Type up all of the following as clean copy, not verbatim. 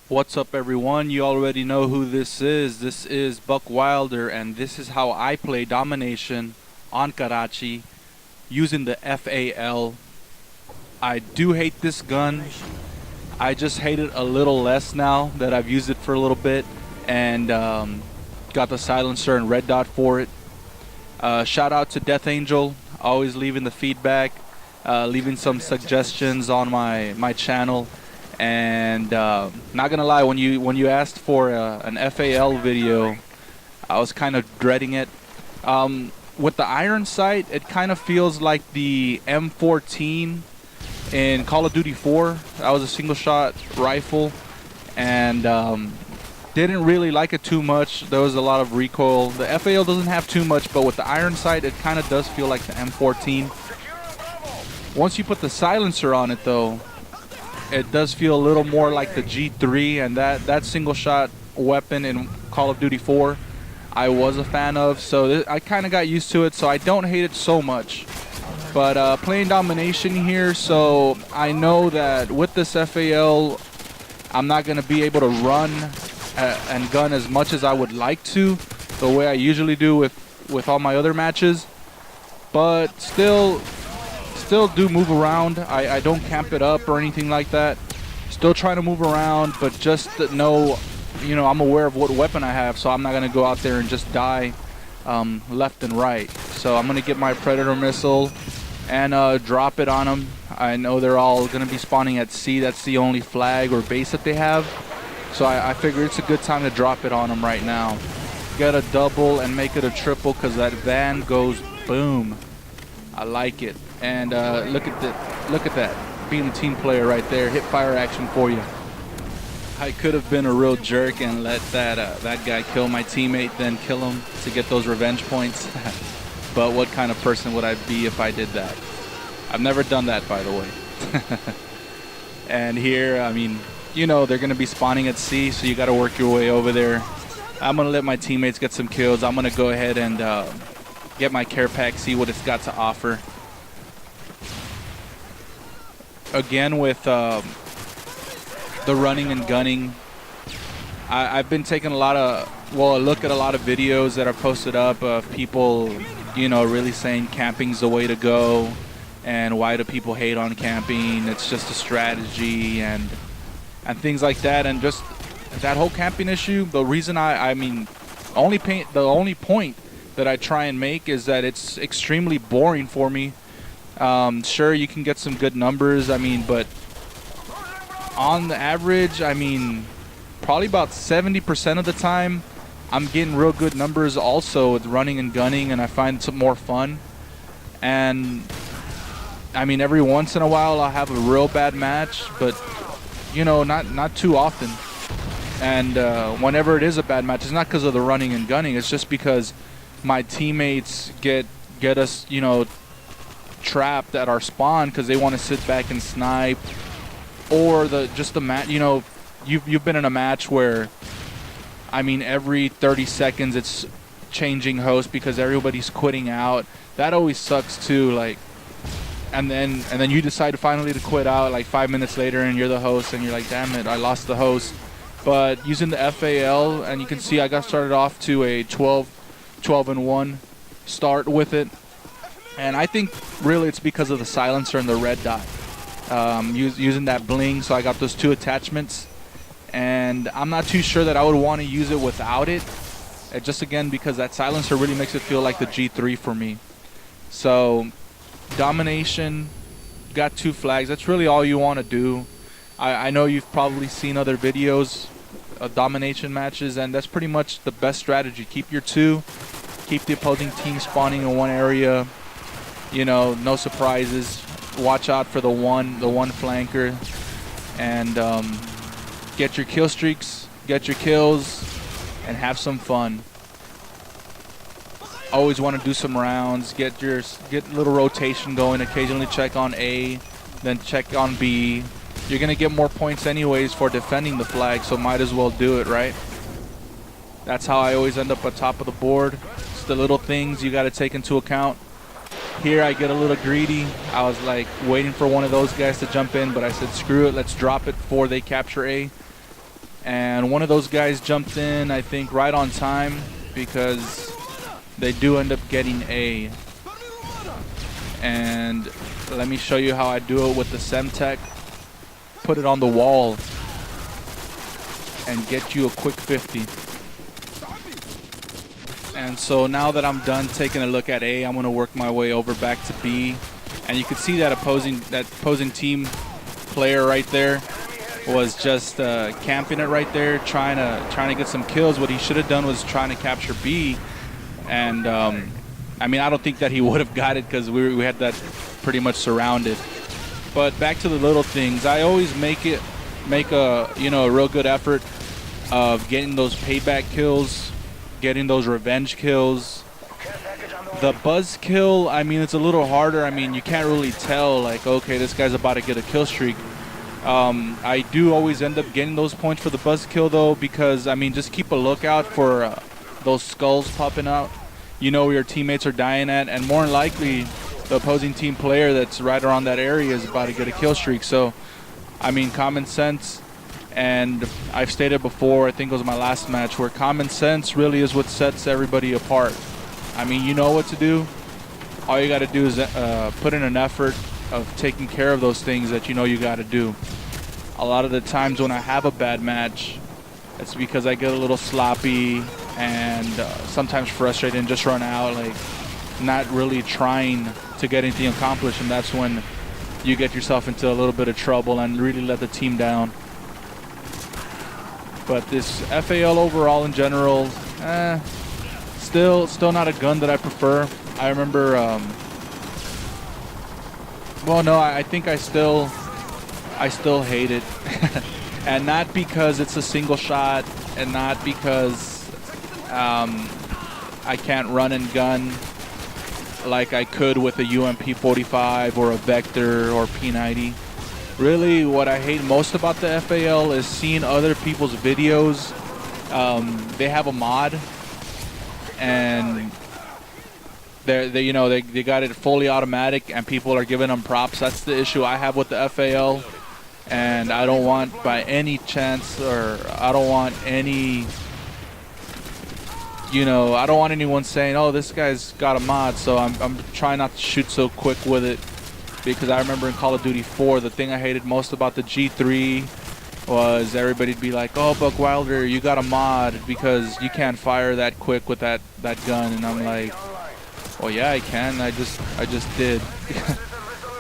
What's up, everyone? You already know who this is. This is Buck Wilder, and this is how I play Domination on Karachi using the FAL. I do hate this gun. I just hate it a little less now that I've used it for a little bit and got the silencer and red dot for it. Shout out to Death Angel, always leaving the feedback, leaving some suggestions on my channel. And not gonna lie, when you asked for an FAL video, I was kind of dreading it. With the iron sight, it kind of feels like the M14 in Call of Duty 4. That was a single shot rifle, and didn't really like it too much. There was a lot of recoil. The FAL doesn't have too much, but with the iron sight, it kind of does feel like the M14. Once you put the silencer on it, though, it does feel a little more like the G3, and that single shot weapon in Call of Duty 4 I was a fan of, so I kind of got used to it, so I don't hate it so much. But playing Domination here, so I know that with this FAL I'm not going to be able to run and gun as much as I would like to, the way I usually do with all my other matches, but still do move around. I don't camp it up or anything like that. Still trying to move around, but just know, I'm aware of what weapon I have, so I'm not going to go out there and just die left and right. So I'm going to get my Predator missile and drop it on them. I know they're all going to be spawning at C. That's the only flag or base that they have. So I figure it's a good time to drop it on them right now. Get a double and make it a triple, because that van goes boom. I like it. And look at that, being a team player right there. Hip fire action for you. I could have been a real jerk and let that guy kill my teammate, then kill him to get those revenge points. But what kind of person would I be if I did that? I've never done that, by the way. And here, I mean, they're going to be spawning at C, so you got to work your way over there. I'm going to let my teammates get some kills. I'm going to go ahead and get my care pack, see what it's got to offer. Again, with the running and gunning, I've been taking a look at a lot of videos that are posted up of people, really saying camping's the way to go, and why do people hate on camping? It's just a strategy and things like that, and just that whole camping issue. The reason the only point that I try and make is that it's extremely boring for me. Sure, you can get some good numbers, but on the average, probably about 70% of the time, I'm getting real good numbers also with running and gunning, and I find it more fun. And every once in a while I'll have a real bad match, but not too often. And whenever it is a bad match, it's not because of the running and gunning, it's just because my teammates get us, trapped at our spawn because they want to sit back and snipe, or the match. You've been in a match where every 30 seconds it's changing host because everybody's quitting out. That always sucks too. Like, and then you decide finally to quit out like 5 minutes later, and you're the host, and you're like, damn it, I lost the host. But using the FAL, and you can see I got started off to a 12-1 start with it. And I think really it's because of the silencer and the red dot. Using that bling, so I got those two attachments. And I'm not too sure that I would want to use it without it. Just again, because that silencer really makes it feel like the G3 for me. So, Domination, got 2 flags. That's really all you want to do. I know you've probably seen other videos of Domination matches, and that's pretty much the best strategy. Keep your 2. Keep the opposing team spawning in one area. No surprises. Watch out for the one flanker, and get your kill streaks, get your kills, and have some fun. Always want to do some rounds, get a little rotation going. Occasionally check on A, then check on B. You're gonna get more points anyways for defending the flag, so might as well do it, right? That's how I always end up at top of the board. It's the little things you got to take into account. Here I get a little greedy. I was like waiting for one of those guys to jump in, but I said screw it, let's drop it before they capture A. and one of those guys jumped in, I think, right on time, because they do end up getting A. And let me show you how I do it with the Semtech. Put it on the wall and get you a quick 50. And so now that I'm done taking a look at A, I'm going to work my way over back to B. And you can see that opposing team player right there was just camping it right there, trying to get some kills. What he should have done was trying to capture B. And I mean, I don't think that he would have got it, because we had that pretty much surrounded. But back to the little things, I always make a a real good effort of getting those payback kills, getting those revenge kills. The buzz kill, I mean, it's a little harder. I mean, you can't really tell, like, okay, this guy's about to get a kill streak. I do always end up getting those points for the buzz kill, though, because, I mean, just keep a lookout for those skulls popping out. You know where your teammates are dying at, and more than likely, the opposing team player that's right around that area is about to get a kill streak. So, I mean, common sense, and I've stated before, I think it was my last match, where common sense really is what sets everybody apart. I mean, you know what to do. All you got to do is put in an effort of taking care of those things that you know you got to do. A lot of the times when I have a bad match, it's because I get a little sloppy and sometimes frustrated and just run out, like not really trying to get anything accomplished, and that's when you get yourself into a little bit of trouble and really let the team down. But this FAL overall in general, still not a gun that I prefer. I remember, well, no, I think I still hate it. And not because it's a single shot, and not because I can't run and gun like I could with a UMP-45 or a Vector or P90. Really, what I hate most about the FAL is seeing other people's videos. They have a mod, and they got it fully automatic, and people are giving them props. That's the issue I have with the FAL, and I don't want by any chance, or I don't want any, I don't want anyone saying, oh, this guy's got a mod. So I'm trying not to shoot so quick with it, because I remember in Call of Duty 4, the thing I hated most about the G3 was everybody'd be like, oh, BUCKW1LD3R, you got a mod because you can't fire that quick with that gun. And I'm like, well, yeah, I can. I just did.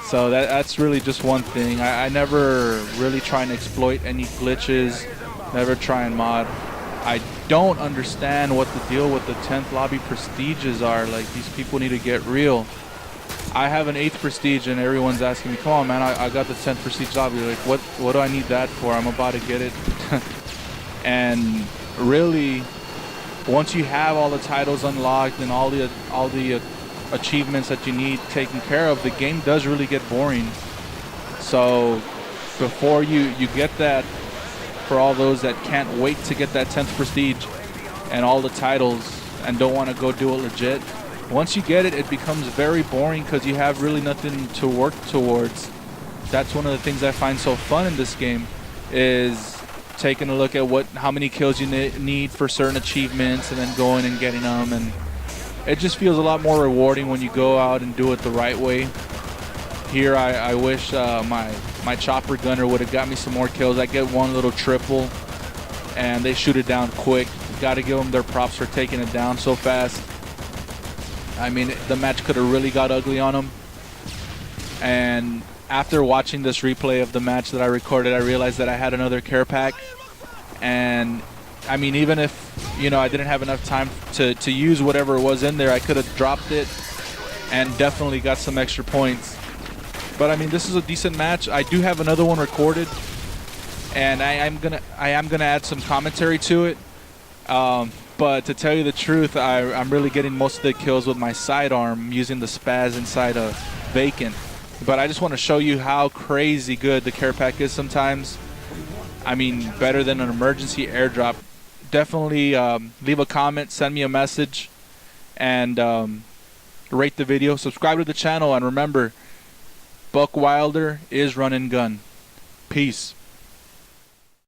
So that's really just one thing. I never really try and exploit any glitches, never try and mod. I don't understand what the deal with the 10th lobby prestiges are. Like, these people need to get real. I have an 8th prestige, and everyone's asking me, come on, man, I got the 10th prestige lobby. Like, what do I need that for? I'm about to get it. And really, once you have all the titles unlocked and all the achievements that you need taken care of, the game does really get boring. So before you get that, for all those that can't wait to get that 10th prestige and all the titles and don't want to go do it legit, once you get it, it becomes very boring because you have really nothing to work towards. That's one of the things I find so fun in this game, is taking a look at how many kills you need for certain achievements, and then going and getting them. And it just feels a lot more rewarding when you go out and do it the right way. Here, I wish my chopper gunner would have got me some more kills. I get one little triple, and they shoot it down quick. Got to give them their props for taking it down so fast. I mean, the match could have really got ugly on them. And after watching this replay of the match that I recorded, I realized that I had another care pack. And I mean, even if, I didn't have enough time to use whatever was in there, I could have dropped it and definitely got some extra points. But I mean, this is a decent match. I do have another one recorded, and I am gonna add some commentary to it. But to tell you the truth, I'm really getting most of the kills with my sidearm using the spaz inside a vacant. But I just want to show you how crazy good the care pack is sometimes. I mean, better than an emergency airdrop. Definitely leave a comment, send me a message, and rate the video. Subscribe to the channel, and remember, BUCKW1LD3R is run and gun. Peace.